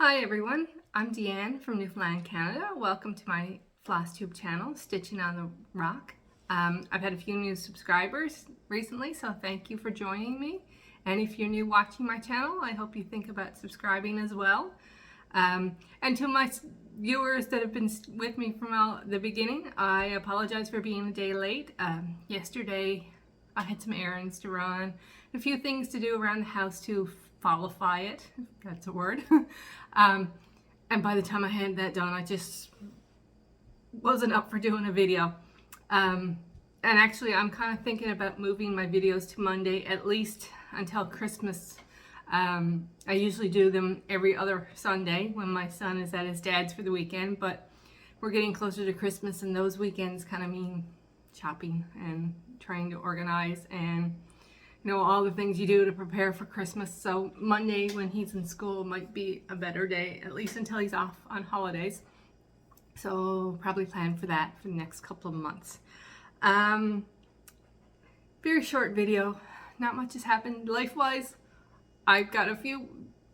Hi everyone, I'm Deanne from Newfoundland, Canada. Welcome to my FlossTube channel, Stitching on the Rock. I've had a few new subscribers recently, so thank you for joining me. And if you're new watching my channel, I hope you think about subscribing as well. And to my viewers that have been with me from the beginning, I apologize for being a day late. Yesterday I had some errands to run, a few things to do around the house to qualify it, if that's a word. And by the time I had that done, I just wasn't up for doing a video. And actually, I'm kind of thinking about moving my videos to Monday, at least until Christmas. I usually do them every other Sunday when my son is at his dad's for the weekend, but we're getting closer to Christmas and those weekends kind of mean shopping and trying to organize and all the things you do to prepare for Christmas. So Monday when he's in school might be a better day, at least until he's off on holidays. So probably plan for that for the next couple of months. Very short video. Not much has happened life-wise. I've got a few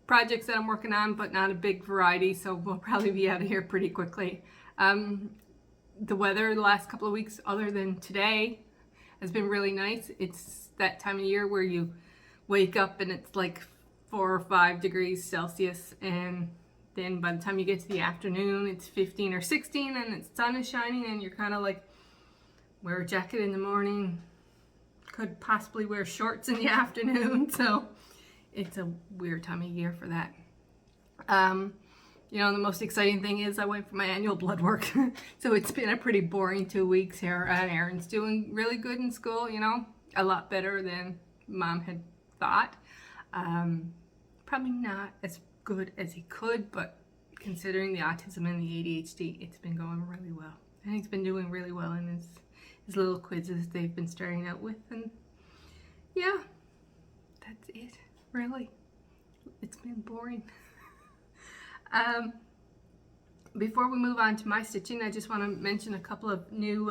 projects that I'm working on, but not a big variety, so we'll probably be out of here pretty quickly. The weather the last couple of weeks, other than today, has been really nice. It's that time of year where you wake up and it's like 4 or 5 degrees Celsius, and then by the time you get to the afternoon it's 15 or 16 and the sun is shining and you're kind of like, wear a jacket in the morning, could possibly wear shorts in the afternoon. So it's a weird time of year for that. The most exciting thing is I went for my annual blood work. So it's been a pretty boring 2 weeks here. Aaron's doing really good in school, a lot better than Mom had thought. Probably not as good as he could, but considering the autism and the ADHD, it's been going really well. And he's been doing really well in his little quizzes they've been starting out with. And yeah, that's it, really. It's been boring. Before we move on to my stitching, I just want to mention a couple of new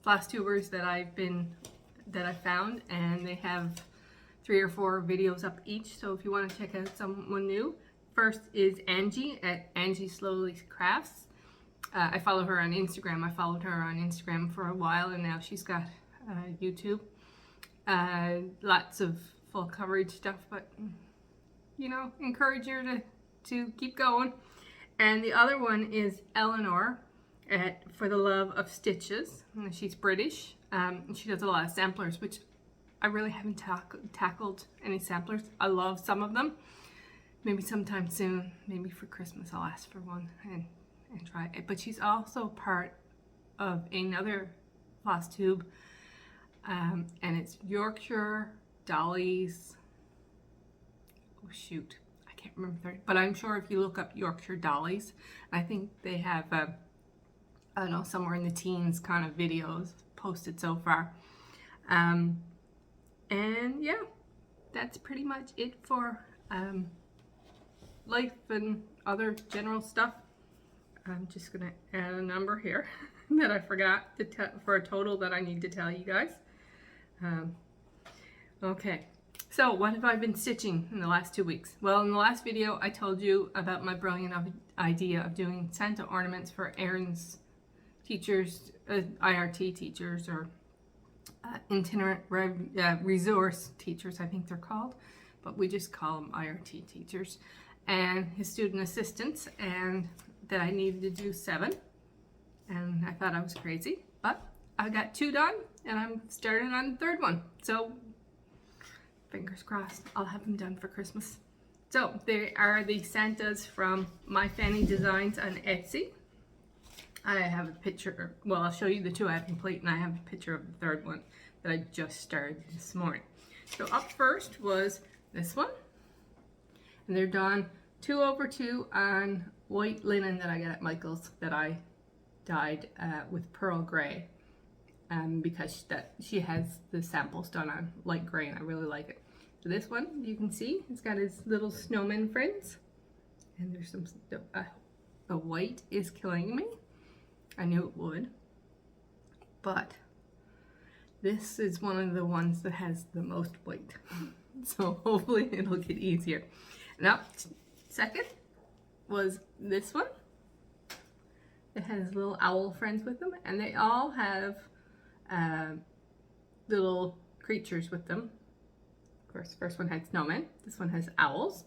FlossTubers that I found, and they have 3 or 4 videos up each. So if you want to check out someone new, first is Angie at Angie Slowly Crafts. I follow her on Instagram. I followed her on Instagram for a while, and now she's got YouTube. Lots of full coverage stuff, but encourage her to keep going. And the other one is Eleanor at For the Love of Stitches. She's British. She does a lot of samplers, which I really haven't tackled any samplers. I love some of them. Maybe sometime soon, maybe for Christmas, I'll ask for one and try it. But she's also part of another FlossTube, and it's Yorkshire Dollies. Oh shoot, I can't remember, but I'm sure if you look up Yorkshire Dollies, I think they have I don't know, somewhere in the teens kind of videos posted so far. And yeah, that's pretty much it for life and other general stuff. I'm just gonna add a number here that I forgot to for a total that I need to tell you guys. Okay, so what have I been stitching in the last 2 weeks? Well, in the last video I told you about my brilliant idea of doing Santa ornaments for Aaron's teachers, IRT teachers, or itinerant resource teachers, I think they're called, but we just call them IRT teachers, and his student assistants, and that I needed to do 7, and I thought I was crazy, but I got 2 done, and I'm starting on the 3rd one, so fingers crossed I'll have them done for Christmas. So they are the Santas from My Fanny Designs on Etsy. I have a picture, well, I'll show you the 2 I have complete, and I have a picture of the 3rd one that I just started this morning. So up first was this one, and they're done 2/2 on white linen that I got at Michael's that I dyed with pearl gray, because she has the samples done on light gray and I really like it. So this one, you can see, it's got his little snowman friends, and there's some, the white is killing me. I knew it would, but this is one of the ones that has the most white. So hopefully it'll get easier. And up second was this one. It has little owl friends with them, and they all have little creatures with them. Of course, the first one had snowmen. This one has owls.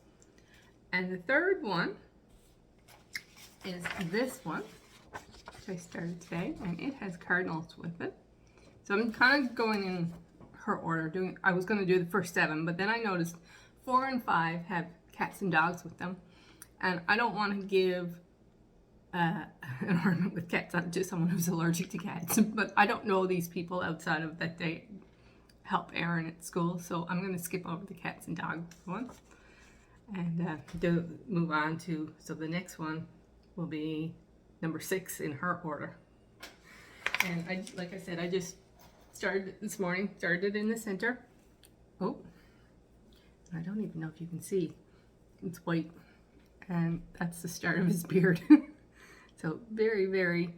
And the third one is this one, which I started today, and it has cardinals with it. So I'm kind of going in her order. I was going to do the first 7, but then I noticed 4 and 5 have cats and dogs with them, and I don't want to give an ornament with cats to someone who's allergic to cats. But I don't know these people outside of that they help Erin at school, so I'm going to skip over the cats and dogs one and move on to, so the next one will be number 6 in her order. And like I said, I just started this morning, started in the center. Oh, I don't even know if you can see, it's white, and that's the start of his beard. So very, very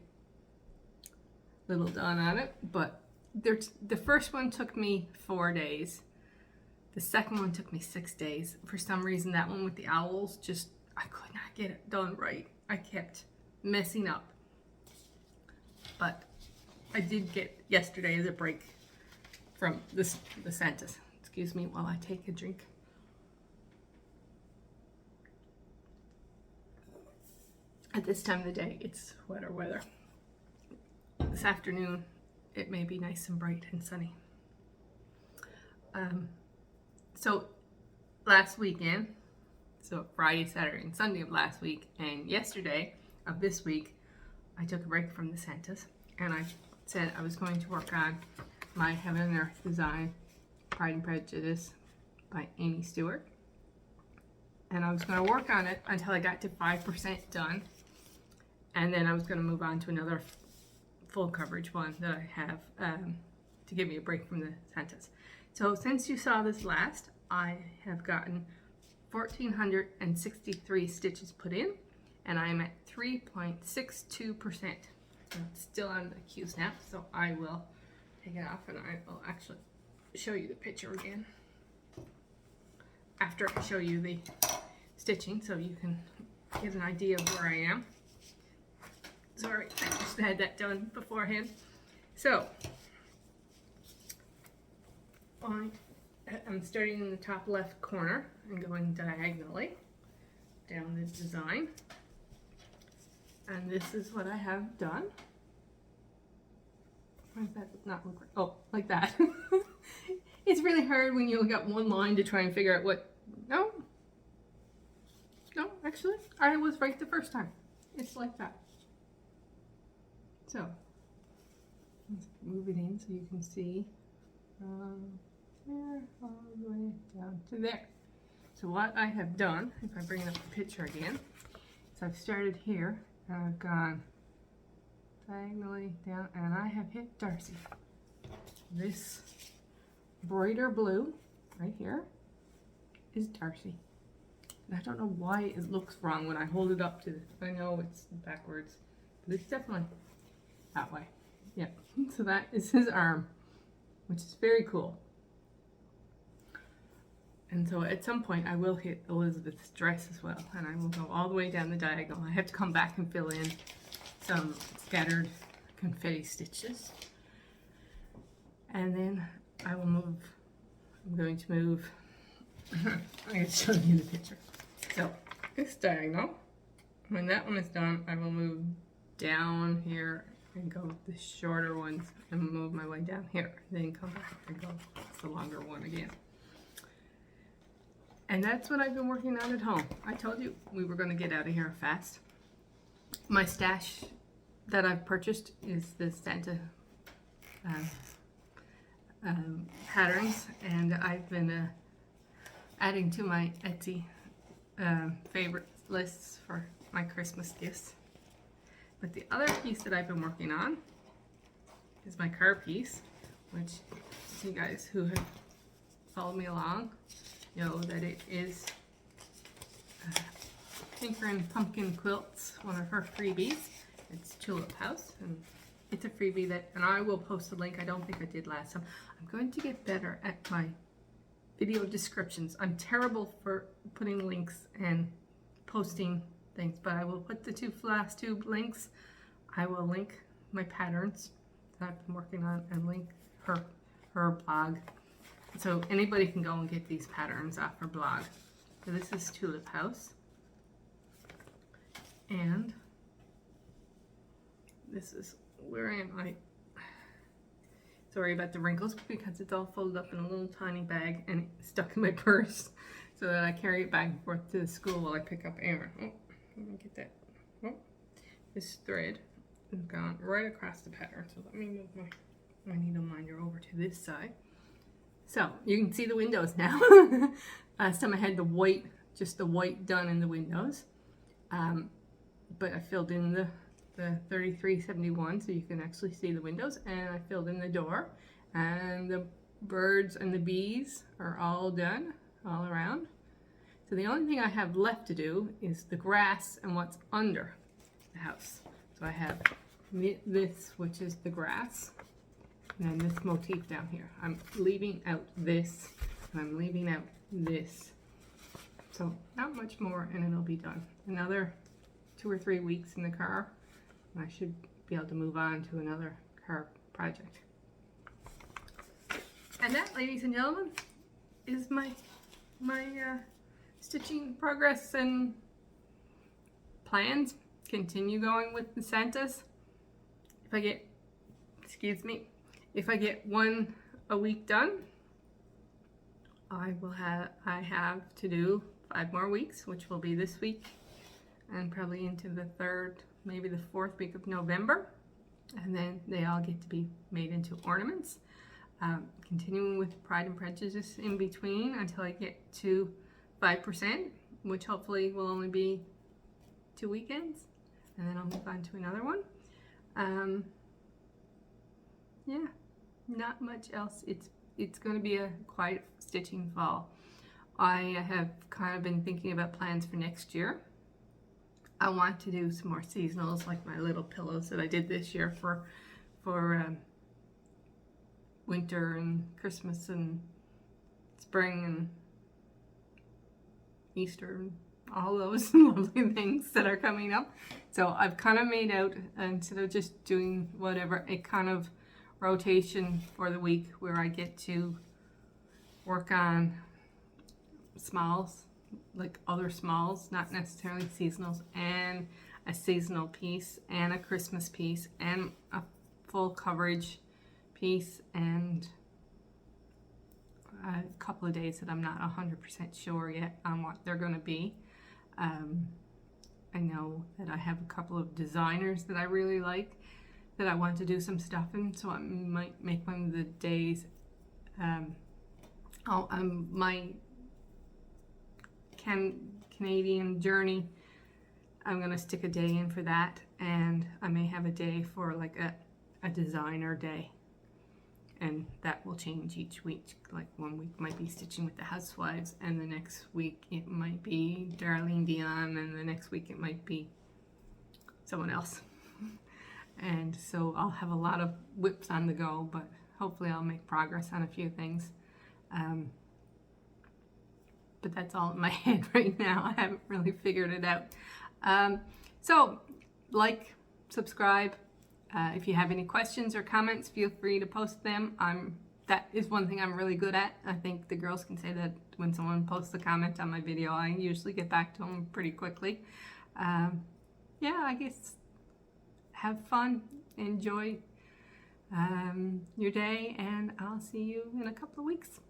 little done on it, but the first one took me 4 days. The second one took me 6 days. For some reason, that one with the owls, I could not get it done right. I kept messing up. But I did get yesterday as a break from the Santas. Excuse me while I take a drink. At this time of the day, it's wetter weather. This afternoon, it may be nice and bright and sunny. So last weekend, so Friday, Saturday, and Sunday of last week, and yesterday of this week, I took a break from the Santas, and I said I was going to work on my Heaven and Earth design, Pride and Prejudice by Amy Stewart. And I was going to work on it until I got to 5% done, and then I was going to move on to another full coverage one that I have to give me a break from the Santas. So since you saw this last, I have gotten 1,463 stitches put in, and I am at 3.62%. So it's still on the Q snap, so I will take it off and I will actually show you the picture again after I show you the stitching, so you can get an idea of where I am. Sorry, I just had that done beforehand. So I'm starting in the top left corner and going diagonally down the design. And this is what I have done. Why does that not look right? Oh, like that. It's really hard when you look at one line to try and figure out what... No, actually, I was right the first time. It's like that. So, let's move it in so you can see there all the way down to there. So what I have done, if I bring up the picture again, is I've started here and I've gone diagonally down and I have hit Darcy. This brighter blue right here is Darcy. And I don't know why it looks wrong when I hold it up to I know it's backwards, but it's definitely that way. Yeah, so that is his arm, which is very cool. And so at some point I will hit Elizabeth's dress as well, and I will go all the way down the diagonal. I have to come back and fill in some scattered confetti stitches. And then I will move, I'm going to move, I'm going to show you the picture. So this diagonal, when that one is done, I will move down here and go with the shorter ones and move my way down here. Then come back and go with the longer one again. And that's what I've been working on at home. I told you we were going to get out of here fast. My stash that I've purchased is the Santa patterns, and I've been adding to my Etsy favorite lists for my Christmas gifts. But the other piece that I've been working on is my card piece, which you guys who have followed me along know that it is Tinkerin' Pumpkin Quilts, one of her freebies. It's Tulip House, and it's a freebie that, and I will post a link. I don't think I did last time. I'm going to get better at my video descriptions. I'm terrible for putting links and posting things, but I will put the last two links. I will link my patterns that I've been working on and link her blog. So anybody can go and get these patterns off her blog. So this is Tulip House. And this is, where am I? Sorry about the wrinkles because it's all folded up in a little tiny bag and stuck in my purse so that I carry it back and forth to the school while I pick up Erin. Oh, let me get that. Oh, this thread has gone right across the pattern. So let me move my needle minder over to this side. So you can see the windows now. Last time I had the white, just the white done in the windows. But I filled in the 3371 so you can actually see the windows, and I filled in the door, and the birds and the bees are all done all around. So the only thing I have left to do is the grass and what's under the house. So I have this, which is the grass, and then this motif down here. I'm leaving out this, and I'm leaving out this. So not much more and it'll be done. Another 2 or 3 weeks in the car, I should be able to move on to another car project. And that, ladies and gentlemen, is my stitching progress and plans. Continue going with the Santas. If I get, if I get one a week done, I have to do 5 more weeks, which will be this week and probably into the 3rd, maybe the 4th week of November, and then they all get to be made into ornaments. Continuing with Pride and Prejudice in between until I get to 5%, which hopefully will only be 2 weekends, and then I'll move on to another one. Yeah, not much else. It's going to be a quiet stitching fall. I have kind of been thinking about plans for next year. I want to do some more seasonals, like my little pillows that I did this year for winter and Christmas and spring and Easter and all those lovely things that are coming up. So I've kind of made out, instead of just doing whatever, a kind of rotation for the week where I get to work on smalls, like other smalls, not necessarily seasonals, and a seasonal piece and a Christmas piece and a full coverage piece, and a couple of days that I'm not 100% sure yet on what they're going to be. I know that I have a couple of designers that I really like that I want to do some stuff in, so I might make one of the days my Canadian journey. I'm gonna stick a day in for that, and I may have a day for like a designer day, and that will change each week. Like 1 week might be stitching with the housewives, and the next week it might be Darlene Dion, and the next week it might be someone else. And so I'll have a lot of whips on the go, but hopefully I'll make progress on a few things. But that's all in my head right now. I haven't really figured it out. So like, subscribe. If you have any questions or comments, feel free to post them. That is one thing I'm really good at. I think the girls can say that when someone posts a comment on my video, I usually get back to them pretty quickly. Yeah, I guess have fun, enjoy your day, and I'll see you in a couple of weeks.